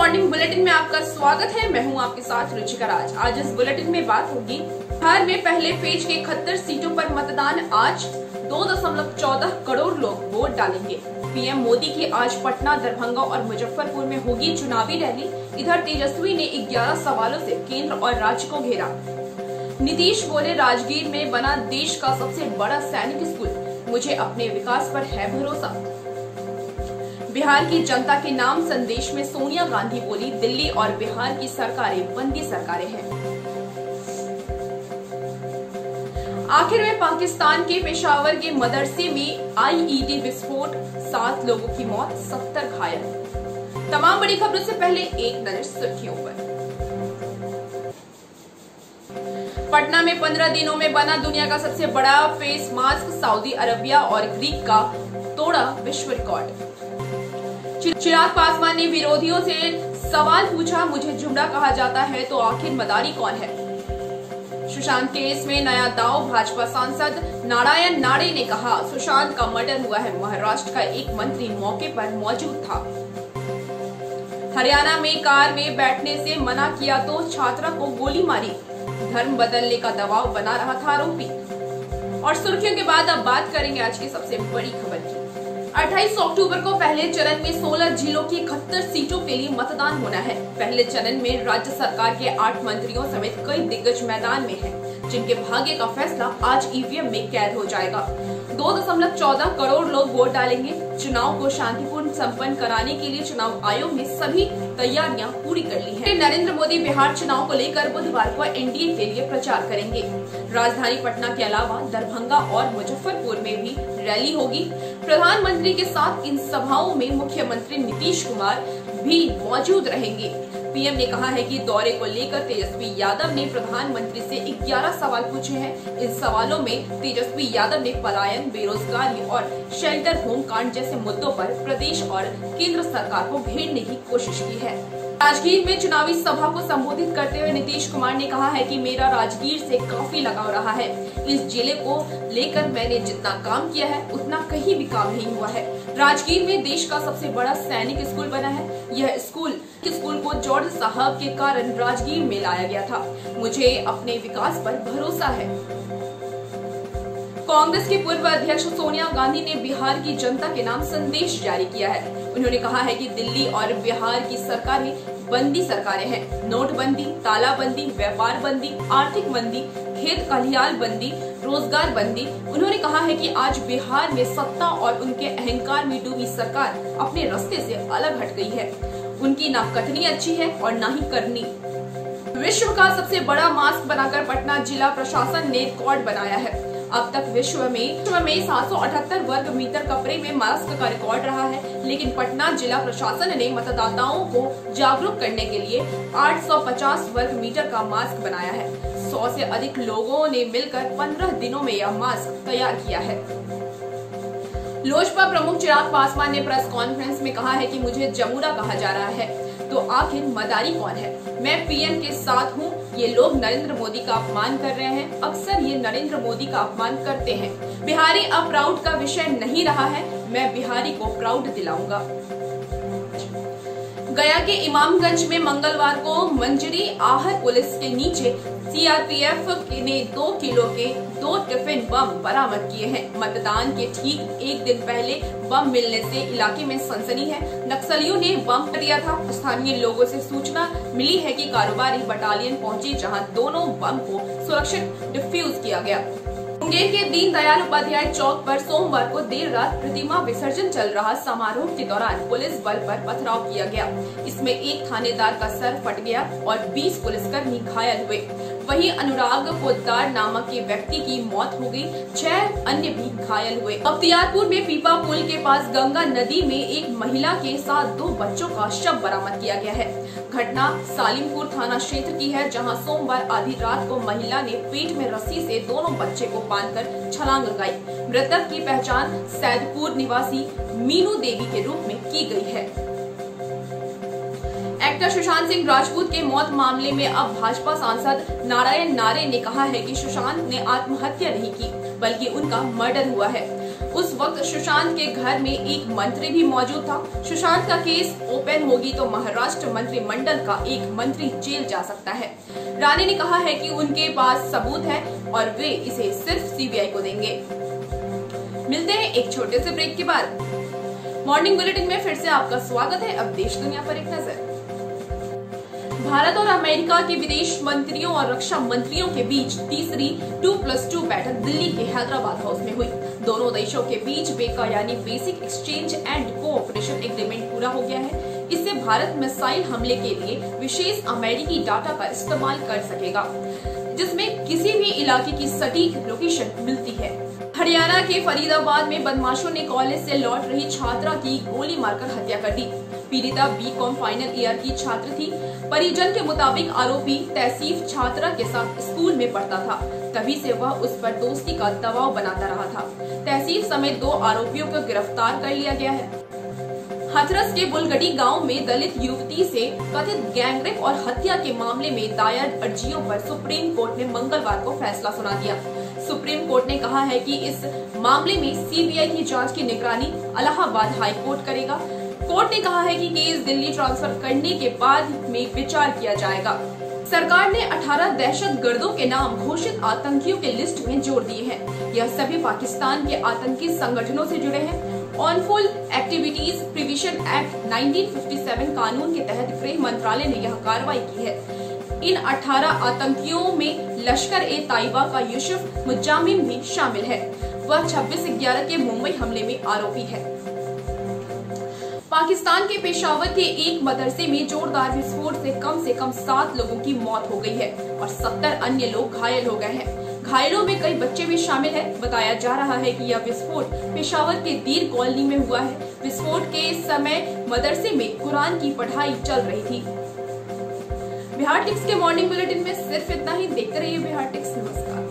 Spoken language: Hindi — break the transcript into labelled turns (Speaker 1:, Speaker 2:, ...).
Speaker 1: मॉर्निंग बुलेटिन में आपका स्वागत है। मैं हूं आपके साथ रुचिका राज। आज इस बुलेटिन में बात होगी बिहार में पहले फेज के 71 सीटों पर मतदान। आज 2.14 करोड़ लोग वोट डालेंगे। पीएम मोदी की आज पटना, दरभंगा और मुजफ्फरपुर में होगी चुनावी रैली। इधर तेजस्वी ने 11 सवालों से केंद्र और राज्य को घेरा। नीतीश बोले, राजगीर में बना देश का सबसे बड़ा सैनिक स्कूल, मुझे अपने विकास पर है भरोसा। बिहार की जनता के नाम संदेश में सोनिया गांधी बोली, दिल्ली और बिहार की सरकारें बंदी सरकारें हैं। आखिर में पाकिस्तान के पेशावर के मदरसे में आईईडी विस्फोट, 7 लोगों की मौत, 70 घायल। तमाम बड़ी खबरों से पहले एक नजर सुर्खियों पर। पटना में 15 दिनों में बना दुनिया का सबसे बड़ा फेस मास्क, सऊदी अरबिया और ग्रीक का तोड़ा विश्व रिकॉर्ड। चिराग पासवान ने विरोधियों से सवाल पूछा, मुझे जुमड़ा कहा जाता है तो आखिर मदारी कौन है। सुशांत केस में नया दाव, भाजपा सांसद नारायण नाड़े ने कहा, सुशांत का मर्डर हुआ है, महाराष्ट्र का एक मंत्री मौके पर मौजूद था। हरियाणा में कार में बैठने से मना किया तो छात्रा को गोली मारी, धर्म बदलने का दबाव बना रहा था आरोपी। और सुर्खियों के बाद अब बात करेंगे आज की सबसे बड़ी खबर की। 28 अक्टूबर को पहले चरण में 16 जिलों की 71 सीटों के लिए मतदान होना है। पहले चरण में राज्य सरकार के 8 मंत्रियों समेत कई दिग्गज मैदान में हैं, जिनके भाग्य का फैसला आज ईवीएम में कैद हो जाएगा। 2.14 करोड़ लोग वोट डालेंगे। चुनाव को शांतिपूर्ण संपन्न कराने के लिए चुनाव आयोग ने सभी तैयारियां पूरी कर ली हैं। नरेंद्र मोदी बिहार चुनाव को लेकर बुधवार को एनडीए के लिए प्रचार करेंगे। राजधानी पटना के अलावा दरभंगा और मुजफ्फरपुर में भी रैली होगी। प्रधानमंत्री के साथ इन सभाओं में मुख्यमंत्री नीतीश कुमार भी मौजूद रहेंगे। पीएम ने कहा है कि दौरे को लेकर तेजस्वी यादव ने प्रधानमंत्री से 11 सवाल पूछे हैं। इन सवालों में तेजस्वी यादव ने पलायन, बेरोजगारी और शेल्टर होम कांड जैसे मुद्दों पर प्रदेश और केंद्र सरकार को घेरने की कोशिश की है। राजगीर में चुनावी सभा को संबोधित करते हुए नीतीश कुमार ने कहा है कि मेरा राजगीर से काफी लगाव रहा है। इस जिले को लेकर मैंने जितना काम किया है उतना कहीं भी काम नहीं हुआ है। राजगीर में देश का सबसे बड़ा सैनिक स्कूल बना है। यह स्कूल को जॉर्ज साहब के कारण राजगीर में लाया गया था। मुझे अपने विकास पर भरोसा है। कांग्रेस की पूर्व अध्यक्ष सोनिया गांधी ने बिहार की जनता के नाम संदेश जारी किया है। उन्होंने कहा है कि दिल्ली और बिहार की सरकारें बंदी सरकारें हैं। नोटबंदी, तालाबंदी, व्यापार बंदी, आर्थिक मंदी, खेत खलिहान बंदी, रोजगार बंदी। उन्होंने कहा है कि आज बिहार में सत्ता और उनके अहंकार में डूबी सरकार अपने रास्ते से अलग हट गई है। उनकी ना कथनी अच्छी है और ना ही करनी। विश्व का सबसे बड़ा मास्क बनाकर पटना जिला प्रशासन ने रिकॉर्ड बनाया है। अब तक विश्व में 778 वर्ग मीटर कपड़े में मास्क का रिकॉर्ड रहा है, लेकिन पटना जिला प्रशासन ने मतदाताओं को जागरूक करने के लिए 850 वर्ग मीटर का मास्क बनाया है। 100 से अधिक लोगों ने मिलकर 15 दिनों में यह मास्क तैयार किया है। लोजपा प्रमुख चिराग पासवान ने प्रेस कॉन्फ्रेंस में कहा है कि मुझे जमुरा कहा जा रहा है तो आखिर मदारी कौन है। मैं पीएम के साथ हूँ। ये लोग नरेंद्र मोदी का अपमान कर रहे हैं। अक्सर ये नरेंद्र मोदी का अपमान करते हैं। बिहारी अब प्राउड का विषय नहीं रहा है। मैं बिहारी को प्राउड दिलाऊंगा। गया के इमामगंज में मंगलवार को मंजरी आहर पुलिस के नीचे सीआरपीएफ ने 2 किलो के 2 टिफिन बम बरामद किए हैं। मतदान के ठीक एक दिन पहले बम मिलने से इलाके में सनसनी है। नक्सलियों ने बम दिया था। स्थानीय लोगों से सूचना मिली है कि कारोबारी बटालियन पहुंची, जहां दोनों बम को सुरक्षित डिफ्यूज किया गया। मुंगेर के दीनदयाल उपाध्याय चौक पर सोमवार को देर रात प्रतिमा विसर्जन चल रहा समारोह के दौरान पुलिस बल पर पथराव किया गया। इसमें एक थानेदार का सर फट गया और 20 पुलिसकर्मी घायल हुए। वहीं अनुराग पोद्दार नामक के व्यक्ति की मौत हो गई, 6 अन्य भी घायल हुए। बख्तियारपुर में पीपा पुल के पास गंगा नदी में एक महिला के साथ 2 बच्चों का शव बरामद किया गया है। घटना सालिमपुर थाना क्षेत्र की है, जहां सोमवार आधी रात को महिला ने पेट में रस्सी से दोनों बच्चे को बांधकर छलांग लगाई। मृतक की पहचान सैदपुर निवासी मीनू देवी के रूप में की गई है। एक्टर सुशांत सिंह राजपूत के मौत मामले में अब भाजपा सांसद नारायण नाड़े ने कहा है कि सुशांत ने आत्महत्या नहीं की, बल्कि उनका मर्डर हुआ है। उस वक्त सुशांत के घर में एक मंत्री भी मौजूद था। सुशांत का केस ओपन होगी तो महाराष्ट्र मंत्रिमंडल का एक मंत्री जेल जा सकता है। राणे ने कहा है कि उनके पास सबूत है और वे इसे सिर्फ सीबीआई को देंगे। मिलते हैं एक छोटे से ब्रेक के बाद। मॉर्निंग बुलेटिन में फिर से आपका स्वागत है। अब देश दुनिया पर एक नजर। भारत और अमेरिका के विदेश मंत्रियों और रक्षा मंत्रियों के बीच तीसरी 2+2 बैठक दिल्ली के हैदराबाद हाउस में हुई। दोनों देशों के बीच बेका यानी basic exchange and cooperation agreement पूरा हो गया है। इससे भारत मिसाइल हमले के लिए विशेष अमेरिकी डाटा का इस्तेमाल कर सकेगा, जिसमें किसी भी इलाके की सटीक लोकेशन मिलती है। हरियाणा के फरीदाबाद में बदमाशों ने कॉलेज से लौट रही छात्रा की गोली मारकर हत्या कर दी। पीड़िता बीकॉम फाइनल ईयर की छात्र थी। परिजन के मुताबिक आरोपी तहसीफ छात्रा के साथ स्कूल में पढ़ता था, तभी से वह उस पर दोस्ती का दबाव बनाता रहा था। तहसीफ समेत 2 आरोपियों को गिरफ्तार कर लिया गया है। हाथरस के बुलगड़ी गांव में दलित युवती से कथित गैंगरेप और हत्या के मामले में दायर अर्जियों पर सुप्रीम कोर्ट ने मंगलवार को फैसला सुना दिया। सुप्रीम कोर्ट ने कहा है कि इस मामले में सीबीआई की जांच की निगरानी इलाहाबाद हाई कोर्ट करेगा। कोर्ट ने कहा है कि केस दिल्ली ट्रांसफर करने के बाद में विचार किया जाएगा। सरकार ने 18 दहशतगर्दों के नाम घोषित आतंकियों के लिस्ट में जोड़ दिए हैं। यह सभी पाकिस्तान के आतंकी संगठनों से जुड़े हैं। ऑनफुल एक्टिविटीज प्रिविशन एक्ट 1957 कानून के तहत गृह मंत्रालय ने यह कार्रवाई की है। इन 18 आतंकियों में लश्कर-ए-तैयबा का यूसुफ मुजाहिम भी शामिल है। वह 26/11 के मुंबई हमले में आरोपी है। पाकिस्तान के पेशावर के एक मदरसे में जोरदार विस्फोट से कम 7 लोगों की मौत हो गई है और 70 अन्य लोग घायल हो गए हैं। घायलों में कई बच्चे भी शामिल हैं। बताया जा रहा है कि यह विस्फोट पेशावर के दीर कॉलोनी में हुआ है। विस्फोट के समय मदरसे में कुरान की पढ़ाई चल रही थी। बिहार टिक्स के मॉर्निंग बुलेटिन में सिर्फ इतना ही। देखते रहिए बिहार टिक्स। नमस्कार।